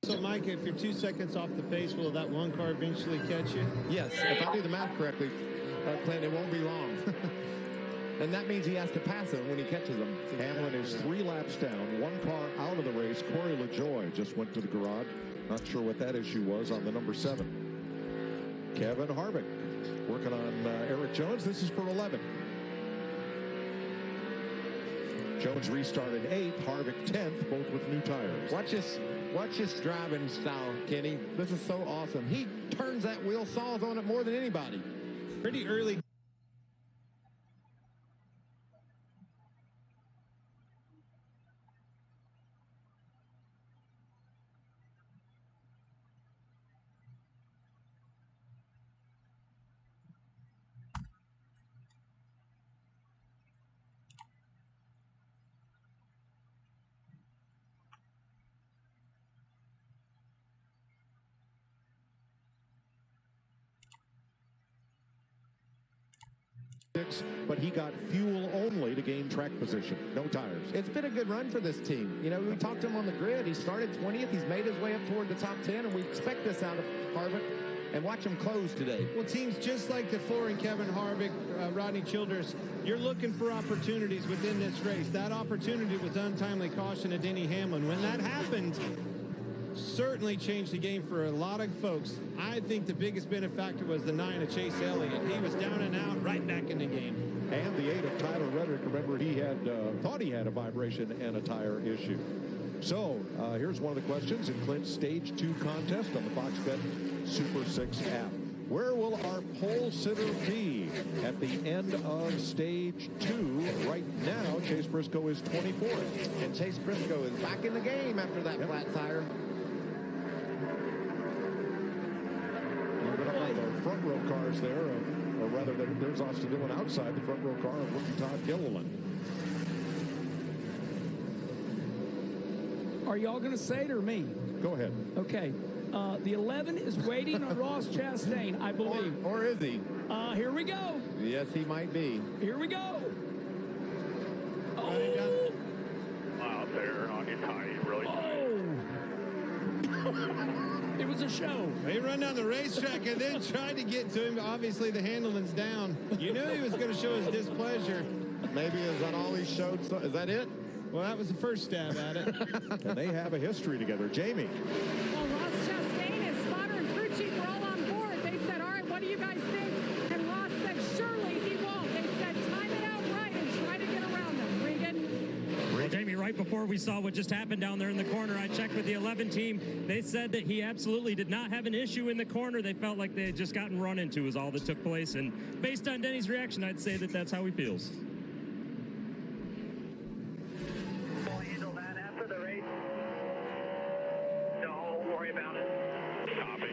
So, Mike, if you're 2 seconds off the pace, will that one car eventually catch you? Yes, if I do the math correctly, Clint, it won't be long. And that means he has to pass him when he catches them. Hamlin is 3 laps down, 1 car out of the race. Corey LaJoie just went to the garage. Not sure what that issue was on the number 7. Kevin Harvick working on Eric Jones. This is for 11. Jones restarted 8th, Harvick 10th, both with new tires. Watch this driving style, Kenny. This is so awesome. He turns that wheel, saws on it more than anybody. Pretty early. But he got fuel only to gain track position. No tires. It's been a good run for this team. You know, we talked to him on the grid. He started 20th. He's made his way up toward the top 10, and we expect this out of Harvick. And watch him close today. Well, teams just like the Four and Kevin Harvick, Rodney Childers, you're looking for opportunities within this race. That opportunity was untimely caution to Denny Hamlin. When that happened, certainly changed the game for a lot of folks. I think the biggest benefactor was the 9 of Chase Elliott. He was down and out, right back in the game. And the 8 of Tyler Reddick. Remember, he had thought he had a vibration and a tire issue. So here's one of the questions in Clint's Stage 2 contest on the Fox Bet Super 6 app. Where will our pole sitter be at the end of Stage 2? Right now, Chase Briscoe is 24th. And Chase Briscoe is back in the game after that flat tire. The front row cars there, or rather, there's Austin Dillon outside the front row car of rookie Todd Gilliland. Are y'all going to say it or me? Go ahead. Okay. The 11 is waiting on Ross Chastain, I believe. Or is he? Here we go. Yes, he might be. Here we go. Oh. Wow, there on his high, really It was a show. He run down the racetrack and then tried to get to him. Obviously, the handling's down. You knew he was going to show his displeasure. Maybe is that all he showed? Is that it? Well, that was the first stab at it. And they have a history together. Jamie. Well, Ross Chastain, his spotter and crew chief were all on board. They said, all right, what do you guys think? And Ross said, surely he won't. They said, time it out right and try to get around them. Regan? Well, Jamie, right before we saw what just happened down there in the corner, I checked with the 11 team. They said that he absolutely did not have an issue in the corner. They felt like they had just gotten run into is all that took place. And based on Denny's reaction, I'd say that that's how he feels. We'll handle that after the race. Don't worry about it. Copy.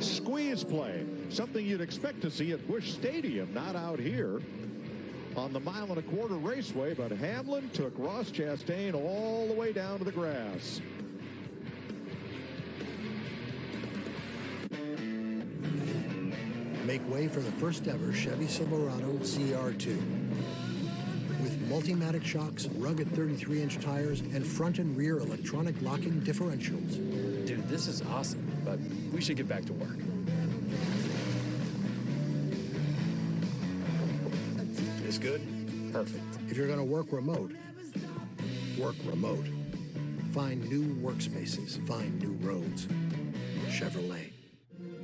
Squeeze play. Something you'd expect to see at Busch Stadium, not out here on the 1.25 mile raceway, but Hamlin took Ross Chastain all the way down to the grass. Make way for the first ever Chevy Silverado CR2. With Multimatic shocks, rugged 33-inch tires, and front and rear electronic locking differentials. Dude, this is awesome, but we should get back to work. This good? Perfect. If you're going to work remote, work remote. Find new workspaces. Find new roads. Chevrolet.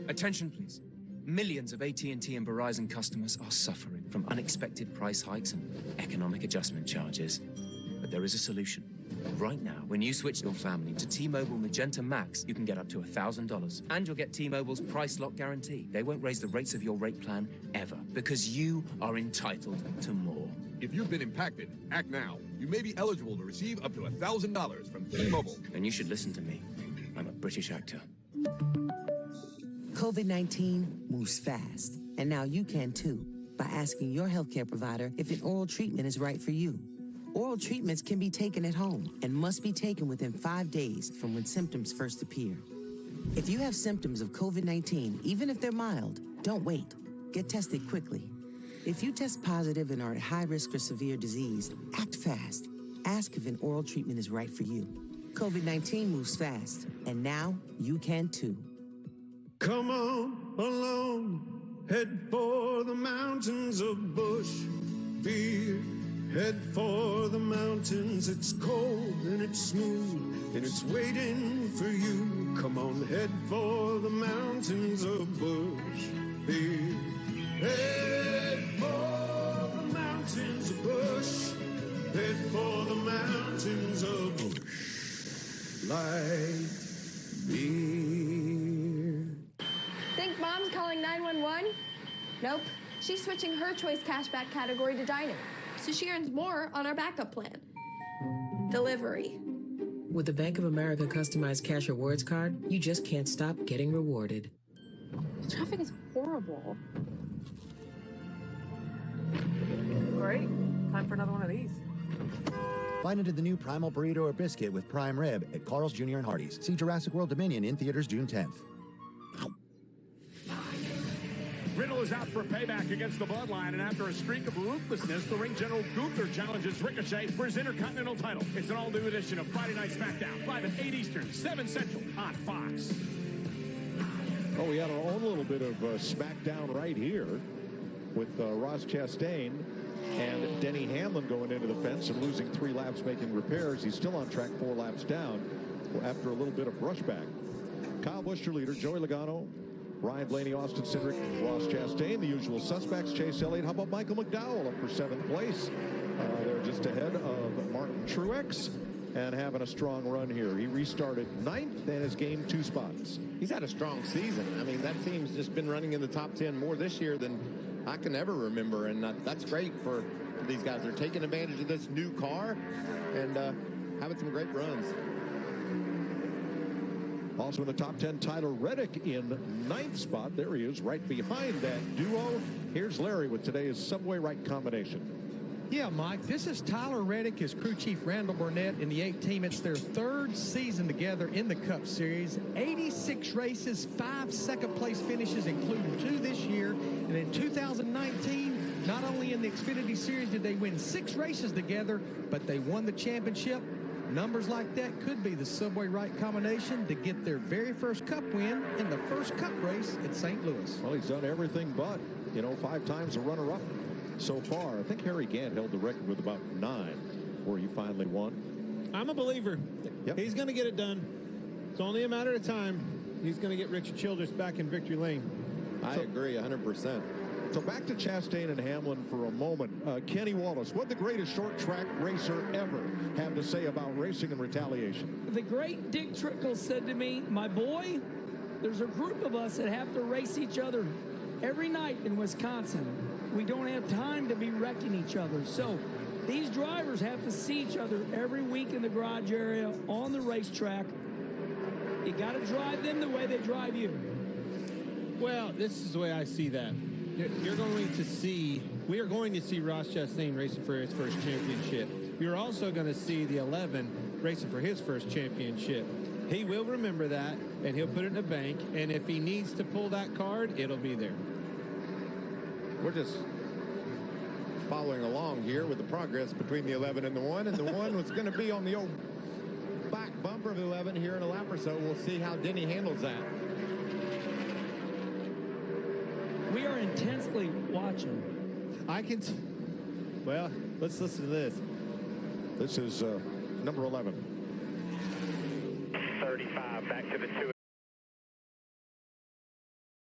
Attention, please. Millions of AT&T and Verizon customers are suffering from unexpected price hikes and economic adjustment charges. But there is a solution. Right now, when you switch your family to T-Mobile Magenta Max, you can get up to $1,000. And you'll get T-Mobile's price lock guarantee. They won't raise the rates of your rate plan ever, because you are entitled to more. If you've been impacted, act now. You may be eligible to receive up to $1,000 from T-Mobile. And you should listen to me. I'm a British actor. COVID-19 moves fast, and now you can too, by asking your healthcare provider if an oral treatment is right for you. Oral treatments can be taken at home and must be taken within 5 days from when symptoms first appear. If you have symptoms of COVID-19, even if they're mild, don't wait. Get tested quickly. If you test positive and are at high risk for severe disease, act fast. Ask if an oral treatment is right for you. COVID-19 moves fast, and now you can too. Come on along, head for the mountains of Bushville. Head for the mountains, it's cold and it's smooth, and it's waiting for you. Come on, head for the mountains of Bushville. Head for the mountains of Bush. Head for the mountains of Bush. Light beer. Think Mom's calling 911? Nope. She's switching her choice cashback category to dining, so she earns more on our backup plan. Delivery. With the Bank of America customized cash rewards card, you just can't stop getting rewarded. The traffic is horrible. Great. Time for another one of these. Find into the new Primal Burrito or Biscuit with Prime Rib at Carl's Jr. and Hardee's. See Jurassic World Dominion in theaters June 10th. Riddle is out for payback against the Bloodline, and after a streak of ruthlessness, the ring general Gunther challenges Ricochet for his Intercontinental title. It's an all-new edition of Friday Night SmackDown, live at 8 Eastern, 7 Central on Fox. Oh, we had our own little bit of SmackDown right here with Ross Chastain and Denny Hamlin going into the fence and losing 3 laps making repairs. He's still on track 4 laps down after a little bit of brushback. Kyle Busch, your leader, Joey Logano, Ryan Blaney, Austin Cindric, Ross Chastain, the usual suspects, Chase Elliott. How about Michael McDowell up for 7th place? They're just ahead of Martin Truex and having a strong run here. He restarted 9th and has gained 2 spots. He's had a strong season. I mean, that team's just been running in the top 10 more this year than I can ever remember, and that's great for these guys. They're taking advantage of this new car and having some great runs. Also in the top 10, Tyler Reddick in 9th spot. There he is, right behind that duo. Here's Larry with today's Subway Right combination. Yeah, Mike, this is Tyler Reddick, his crew chief Randall Burnett in the 8 team. It's their 3rd season together in the Cup Series. 86 races, 5 second-place finishes, including 2 this year. And in 2019, not only in the Xfinity Series did they win 6 races together, but they won the championship. Numbers like that could be the Subway Right combination to get their very first Cup win in the first Cup race at St. Louis. Well, he's done everything but, 5 times a runner-up so far. I think Harry Gant held the record with about 9 where he finally won. I'm a believer. Yep. He's going to get it done. It's only a matter of time. He's going to get Richard Childress back in victory lane. I agree 100%. So back to Chastain and Hamlin for a moment. Kenny Wallace, what the greatest short track racer ever have to say about racing and retaliation? The great Dick Trickle said to me, my boy, there's a group of us that have to race each other every night in Wisconsin. We don't have time to be wrecking each other. So these drivers have to see each other every week in the garage area, on the racetrack. You got to drive them the way they drive you. Well, this is the way I see that. We are going to see Ross Chastain racing for his first championship. You're also going to see the 11 racing for his first championship. He will remember that, and he'll put it in the bank, and if he needs to pull that card, it'll be there. We're just following along here with the progress between the 11 and the 1, and the 1 was going to be on the old back bumper of the 11 here in a lap or so. We'll see how Denny handles that. We are intensely watching. Well, let's listen to this. This is number 11. 35 back to the 2